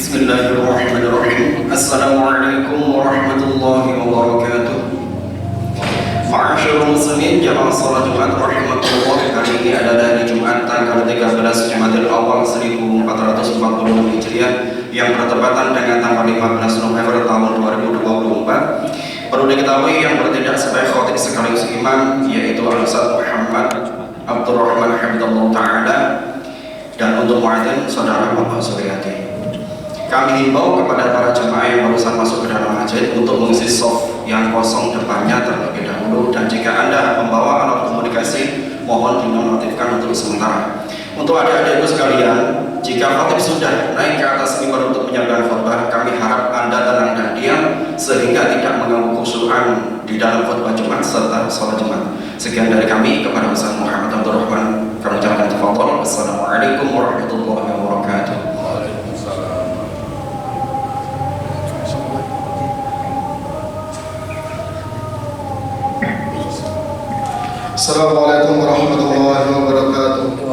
Bismillahirrahmanirrahim. Assalamualaikum warahmatullahi wabarakatuh. Ma'asyiral muslimin jamaah salat Jumat rahimakumullah. Hari ini adalah hari Jumat tanggal 13 Jumadil Awal 1440 Hijriah yang bertepatan dengan tanggal 15 November tahun 2024. Perlu diketahui yang bertindak sebagai khatib sekaligus imam yaitu Al-Ustaz Muhammad Abdurrahman Hamidullah Ta'ala, dan untuk muadzin saudara Bapak Suryati. Kami himbau kepada para jemaah yang barusan masuk ke dalam masjid untuk mengisi soft yang kosong depannya terlebih dahulu, dan jika Anda membawa alat komunikasi mohon dinonaktifkan untuk sementara. Untuk adik-adikku sekalian, jika khatib sudah naik ke atas mimbar untuk menyampaikan khutbah, kami harap Anda tenang dan diam sehingga tidak mengganggu khusyuan di dalam khutbah Jumat serta sholat Jumat. Sekian dari kami. Kepada Ustaz Muhammad Abdurrahman kami ucapkan tafadhol. Assalamualaikum warahmatullahi wabarakatuh. Assalamualaikum warahmatullahi wabarakatuh.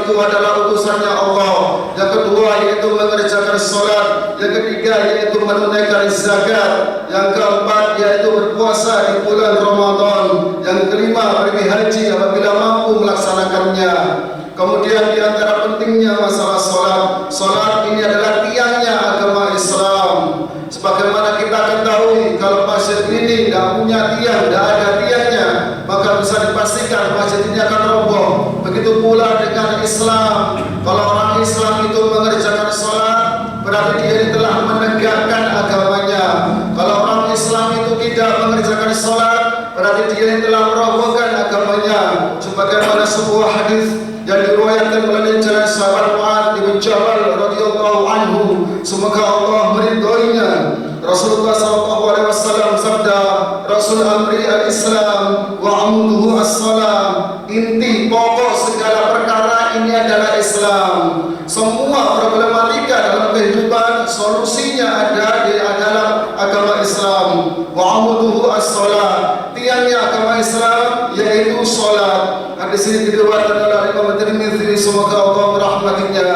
itu adalah utusannya Allah. Yang kedua yaitu mengerjakan mengerjakan salat, yang ketiga yaitu menunaikan zakat, yang keempat yaitu berpuasa di bulan Ramadan, yang kelima pergi haji apabila mampu melaksanakannya. Kemudian di antara pentingnya masalah salat, salat ini adalah tiangnya agama Islam. Sebagaimana kita ketahui, kalau masjid ini tidak punya tiang, tidak ada tiangnya, maka bisa dipastikan masjid ini akan roboh. Begitu pula dengan Islam. Kalau orang Islam itu mengerjakan salat, berarti dia telah menegakkan agamanya. Kalau orang Islam itu tidak mengerjakan salat, berarti dia telah merobohkan agamanya. Sebagaimana sebuah hadis yang diriwayatkan melalui jalan sahabat Mu'adz bin Jabal radhiyallahu anhu, semoga Allah meridhoinya. Rasulullah SAW sabda, Rasul amri al-Islam wa amuduhu as-salam. Inti pokok segala perkara ini adalah Islam. Semua problematika dalam kehidupan solusinya ada di dalam agama Islam. Wa amuduhu as-salam. Tiangnya agama Islam yaitu salat. Hadis ini diriwayatkan oleh Imam Tirmidzi, semoga Allah merahmatinya.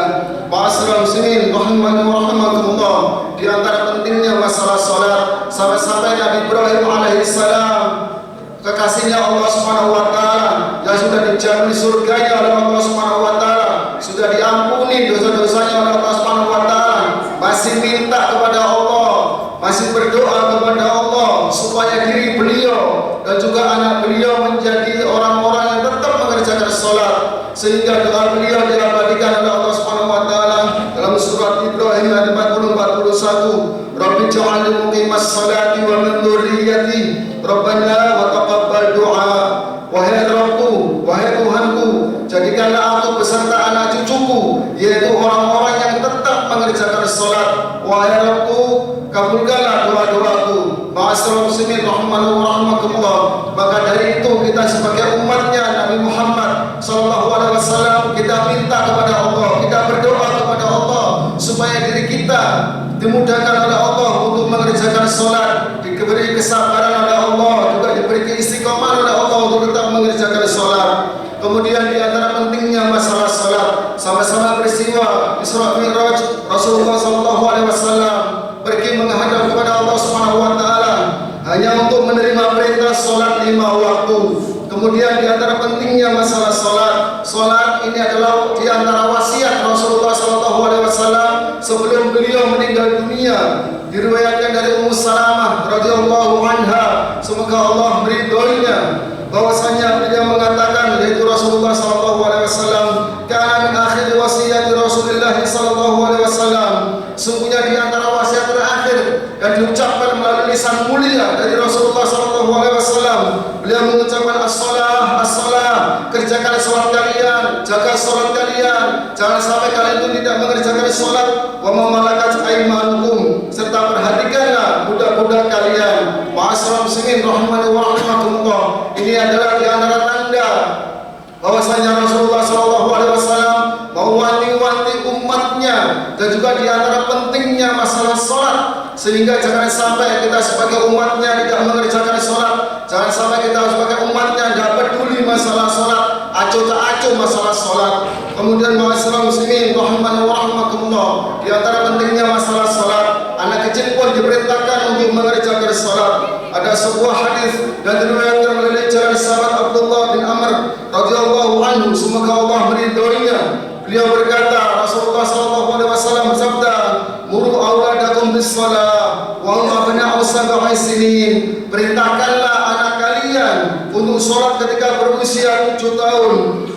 Ma'asyiral muslimin rahimani wa rahimakumullah. Di antara pentingnya masalah salat, sampai-sampai Nabi Ibrahim alaihissalam, kekasihnya Allah Subhanahu wa taala, yang sudah dijamin surganya oleh Allah Subhanahu wa taala, sudah diampuni dosa-dosanya oleh Allah Subhanahu wa taala, masih minta kepada Allah, masih berdoa kepada Allah supaya diri beliau dan juga anak beliau menjadi orang-orang yang tetap mengerjakan salat, sehingga doa beliau diabadikan oleh Allah Subhanahu wa taala dalam surat Ibrahim ayat 40-41. Rabbi ja'alni muqimas salati wa min dzurriyyati Rabbana wa taqabbal du'a. Wahai Rabbku, wahai Tuhanku, jadikanlah aku beserta anak cucuku, yaitu orang-orang yang tetap mengerjakan salat. Wahai Rabbku, kabulkanlah doa-doaku. Ma'asyiral muslimin rahimani wa rahimakumullah. Maka dari itu kita sebagai umatnya Nabi Muhammad SAW, kita minta kepada Allah, kita berdoa kepada Allah supaya diri kita dimudahkan oleh Allah untuk mengerjakan salat, diberi kesabaran oleh Allah, juga diberi keistiqomahan oleh Allah untuk tetap mengerjakan salat. Kemudian di antara pentingnya masalah salat, sama-sama peristiwa Isra Mi'raj, Rasulullah SAW pergi menghadap kepada Allah Subhanahu wa taala hanya untuk menerima perintah salat 5 waktu. Kemudian di antara pentingnya masalah salat, salat ini adalah di antara wasiat Rasulullah SAW sebelum beliau meninggal dunia. Diriwayatkan dari Ummu Salamah radhiyallahu anha, semoga Allah meridhoinya, bahwasanya beliau mengatakan, yaitu Rasulullah SAW, kana min akhir wasiyati Rasulullah SAW, sungguhnya di antara wasiat terakhir yang diucapkan melalui lisan mulia dari Rasulullah SAW, beliau mengucapkan as-salah, as-salah, kerjakan salat kalian, jaga salat kalian, jangan sampai kalian itu tidak mengerjakan salat. Wa ma malakat aymanukum, serta perhatikanlah budak-budak kalian. Ma'asyiral muslimin rahimani wa rahimakumullah. Ini adalah di antara tanda bahwasanya Rasulullah SAW mewanti-wanti umatnya, dan juga di antara pentingnya masalah salat, sehingga jangan sampai kita sebagai umatnya tidak mengerjakan salat, jangan sampai kita sebagai umatnya tidak peduli masalah salat, acuh tak acuh masalah salat. Kemudian ma'asyiral muslimin rahimani wa rahimakumullah, di antara pentingnya masalah salat, anak kecil pun diperintahkan untuk mengerjakan salat. Ada sebuah hadis dan diriwayatkan melalui jalan sahabat Abdullah bin Amr radhiyallahu anhu, semoga Allah meridhoinya. Beliau berkata, Rasulullah SAW bersabda, muru auladakum bis-shalah wa hum abna'u sab'i sinin. Perintahkanlah anak kalian untuk salat ketika berusia 7 tahun.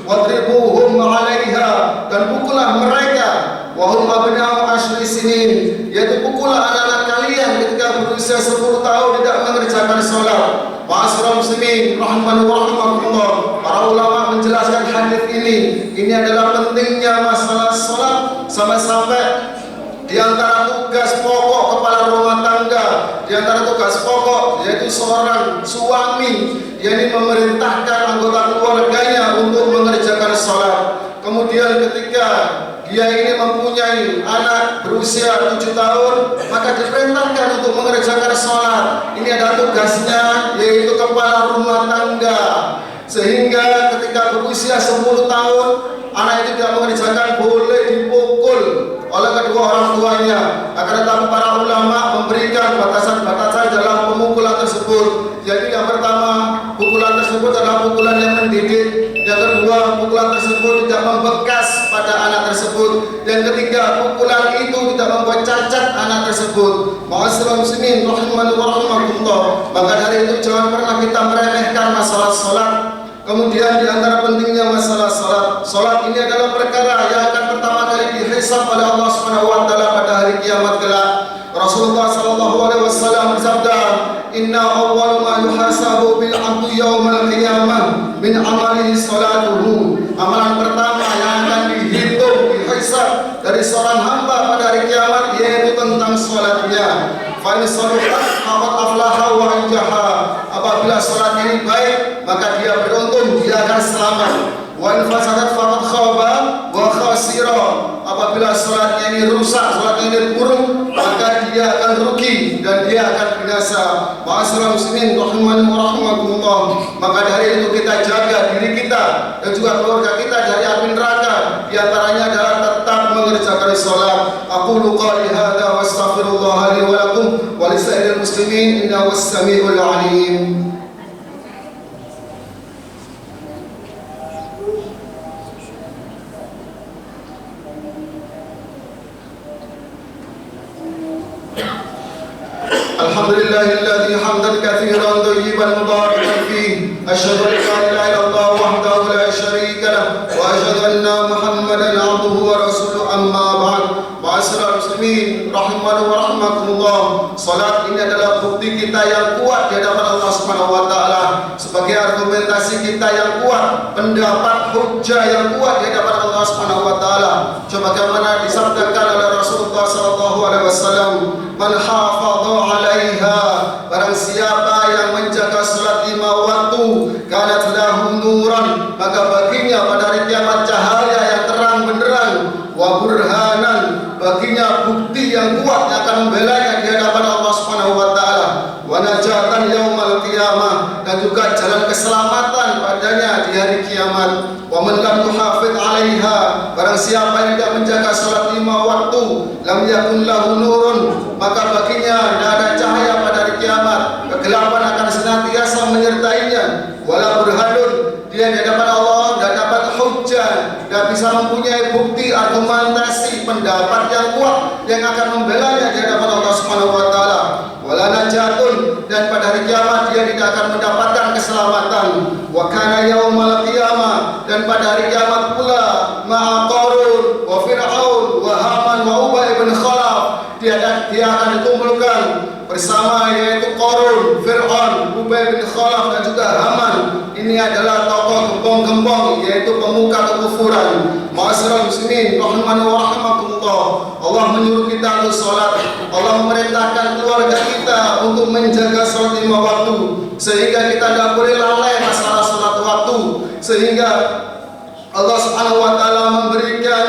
Wadribuhum 'alaiha, dan pukullah mereka. Wa hum abna'u 10 sinin, yaitu pukullah anak-anak kalian ketika berusia 10 tahun tidak mengerjakan salat. Ma'asyiral muslimin rahimani wa rahimakumullah, para ulama menjelaskan hadis ini adalah pentingnya masalah salat, sampai-sampai di antara tugas pokok kepala rumah tangga, di antara tugas pokok yaitu seorang suami, yakni memerintahkan anggota keluarganya untuk mengerjakan salat. Kemudian ketika dia ini mempunyai anak berusia 7 tahun, maka diperintahkan untuk mengerjakan salat. Ini adalah tugasnya, yaitu kepala rumah tangga. Sehingga ketika berusia 10 tahun, anak itu tidak mengerjakan, boleh dipukul. Oleh kedua orang tuanya. Akan tetapi para ulama memberikan batasan-batasan dalam pemukulan tersebut. Jadi yang pertama, pukulan tersebut adalah pukulan yang mendidik. Yang kedua, pukulan tersebut tidak membekas pada anak tersebut. Yang ketiga, pukulan itu tidak membuat cacat anak tersebut. Ma'asyiral muslimin rahimani wa rahimakumullah. Maka dari itu jangan pernah kita meremehkan masalah salat. Kemudian di antara pentingnya masalah salat. Salat ini adalah perkara yang akan pertama kali dihisab oleh Allah Subhanahu wa taala pada hari kiamat kelak. Rasulullah sallallahu alaihi wasallam bersabda, "Inna awwal ma yuhasabu bil 'abdi yaumal qiyamah min 'amalihi salatuhu." Amalan pertama yang akan dihitung, dihisab dari seorang hamba pada hari kiamat yaitu tentang salatnya. Fa in salahat faqad aflaha wa anjaha. Apabila salat ini baik, maka dia beruntung, dia akan selamat. Wa in fasadat faqad khaba wa khasira. Apabila salatnya ini rusak, salatnya ini buruk, maka dia akan rugi dan dia akan binasa. Ma'asyiral muslimin rahimani wa rahimakumullah. Maka dari itu kita jaga diri kita dan juga keluarga kita dari api neraka. Di antaranya adalah tetap mengerjakan salat. Aqulu qali hadza wa astaghfirullah li wa lakum wa lisairil muslimin innahu was-sami'ul 'alim. Alhamdulillahilladzi hamdan katsiran thayyiban mubarakan fihi. Asyhadu an la ilaha illallah wahdahu la syarika lah wa asyhadu anna Muhammadan 'abduhu wa rasuluhu amma ba'd. Ma'asyiral muslimin rahimani wa rahimakumullah. Salat ini adalah bukti kita yang kuat di hadapan Allah Subhanahu wa taala, sebagai argumentasi kita yang kuat, pendapat hujjah yang kuat di hadapan Allah Subhanahu wa taala. Sebagaimana disabdakan oleh Rasulullah sallallahu alaihi wasallam, "Man hafadha 'alaiha," barang siapa yang menjaga salat 5 waktu, kanat lahu nuran, maka baginya pada hari kiamat cahaya yang terang benderang, wa burhanan, baginya bukti yang kuat yang akan membelanya di hadapan Allah Subhanahu wa taala, wa najatan yaumal qiyamah, dan juga jalan keselamatan padanya di hari kiamat. Wa man lam yuhafid 'alaiha, barang siapa yang tidak menjaga salat 5 waktu, lam yakun lahu nurun, maka baginya tidak ada cahaya pada hari kiamat, kegelapan akan senantiasa menyertainya. Wala burhanun, dia di hadapan Allah tidak dapat hujjah, tidak bisa mempunyai bukti, argumentasi, pendapat yang kuat yang akan membelanya di hadapan Allah Subhanahu wa taala. Wala najatun, dan pada hari kiamat dia tidak akan mendapatkan keselamatan. Wa kana yaumal qiyamah, dan pada hari kiamat pula ma'a Qarun wa Fir'aun wa Haman wa Ubay bin Khalaf, dia akan dikumpulkan bersama yaitu Qarun, Fir'aun, Ubay bin Khalaf dan juga Haman. Ini adalah tokoh gembong-gembong yaitu pemuka kekufuran. Ma'asyiral muslimin rahimani wa rahimakumullah. Allah menyuruh kita untuk salat. Allah memerintahkan keluarga kita untuk menjaga salat 5 waktu, sehingga kita tidak boleh lalai masalah salat waktu. Sehingga Allah Subhanahu wa taala memberikan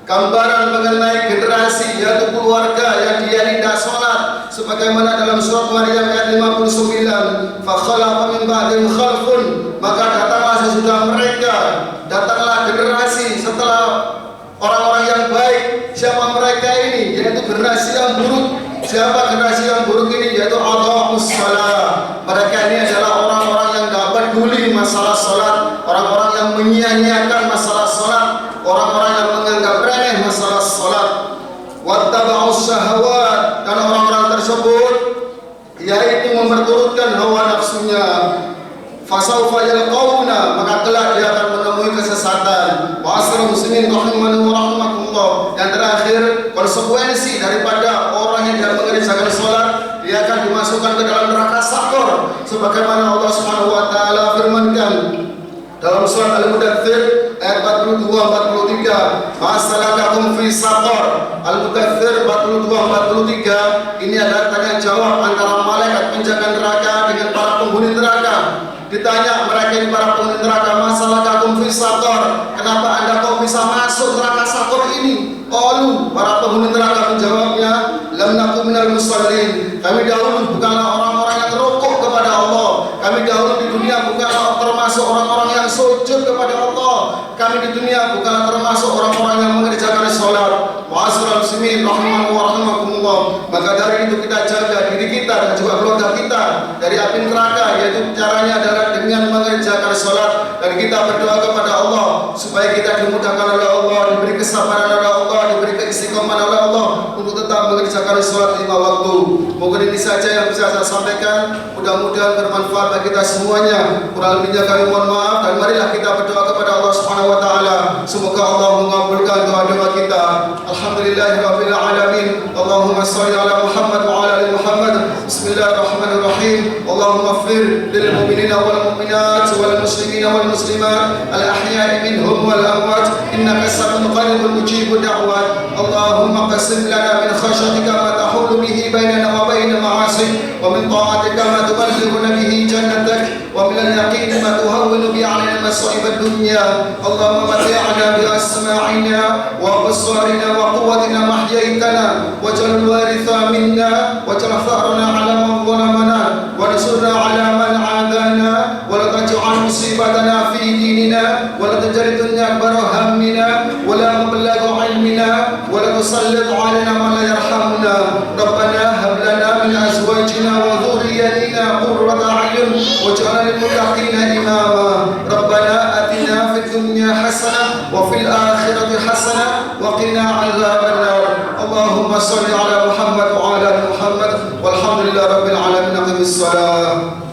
gambaran mengenai generasi yaitu keluarga yang dia tidak salat, sebagaimana dalam surat Maryam ayat 59, fa khalafa min ba'dihim khalfun, maka datanglah sesudah mereka, datanglah generasi setelah orang-orang yang baik. Siapa mereka ini? Yaitu generasi yang buruk. Siapa generasi yang buruk ini? Yaitu adha'us shalah. Mereka ini adalah orang-orang yang tidak peduli masalah salat, orang-orang yang menyia-nyiakan masalah salat, orang-orang yang menganggap remeh masalah salat. Wattaba'us syahawat, dan orang-orang tersebut yaitu memperturutkan hawa nafsunya. Fasawfa yalqauna, maka kelak dia akan menemui kesesatan. Ma'asyiral muslimin rahimani wa rahimakumullah. Yang terakhir, konsekuensi daripada orang yang tidak mengerjakan salat, dia akan dimasukkan ke dalam neraka sakor, sebagaimana Allah Subhanahu wa taala firmankan dalam surat Al-Mudaththir ayat 42-43, "Ma'asalakakum fi saqar." Al-Mudaththir 42-43, ini adalah tanya jawab antara malaikat penjaga neraka dengan para penghuni neraka. Ditanya mereka ini para penghuni neraka, "Masalakakum fi saqar?" Kenapa Anda kok bisa masuk neraka sakor ini? Qalu, para penghuni neraka menjawabnya, "Lam nakum minal musallin." Kami dahulu bukanlah orang-orang yang rukuk kepada Allah. Kami dahulu di dunia bukanlah termasuk orang-orang yang sujud jujur kepada Allah, kami di dunia bukan termasuk orang-orang yang mengerjakan sholat. Ma'asyiral muslimin rahiman wa rahimakumullah. Maka dari itu kita jaga diri kita dan juga keluarga kita dari api neraka, yaitu caranya adalah dengan mengerjakan sholat. Dan kita berdoa kepada Allah supaya kita dimudahkan oleh Allah, diberi kesabaran oleh Allah, diberi keistiqomahan oleh Allah untuk tetap mengerjakan sholat 5 waktu. Mungkin ini saja yang bisa saya sampaikan. Mudah-mudahan bermanfaat bagi kita semuanya. Kurang lebihnya kami mohon maaf, dan marilah kita berdoa kepada Allah Subhanahu wa taala. Semoga Allah mengabulkan doa-doa kita. Alhamdulillahirabbil alamin. Allahumma shalli ala Muhammad wa ala ali Muhammad. Bismillahirrahmanirrahim. Allahumma ighfir lil mu'minina wal mu'minat wal muslimina wal muslimat al ahya'i minhum wal amwat innaka sami'un qaribun mujibud da'wat. Allahumma qassim lana min khashyatika ma tahulu bihi bainana wa bain ma'asik wa min ta'atika ma tuballighuna bihi jannatak wa min al-yaqini ma tuhawwinu bi 'alaina masa'ib ad-dunya. Allahumma mati'na bi asma'ina wa absarina wa quwwatina ma ahyaytana waj'al waritha minna waj'al tharana 'ala man zalamana wa ansurna 'ala man 'adana wa la taj'al musibatana fi dinina wa la taj'al dunya akbar hammina wa la mablagha 'ilmina wa la tusallit 'alaina man la yarhamuna. Rabbana hab lana min azwajina wa dhurriyyatina qurrata a'yun waj'alna lil muttaqina imama. Rabbana atina fid dunya hasanah wa fil akhirati hasanah wa qina 'adzaban nar. Allahumma shalli ala Muhammad wa ala ali Muhammad walhamdulillahi rabbil alamin. Aqimis salam.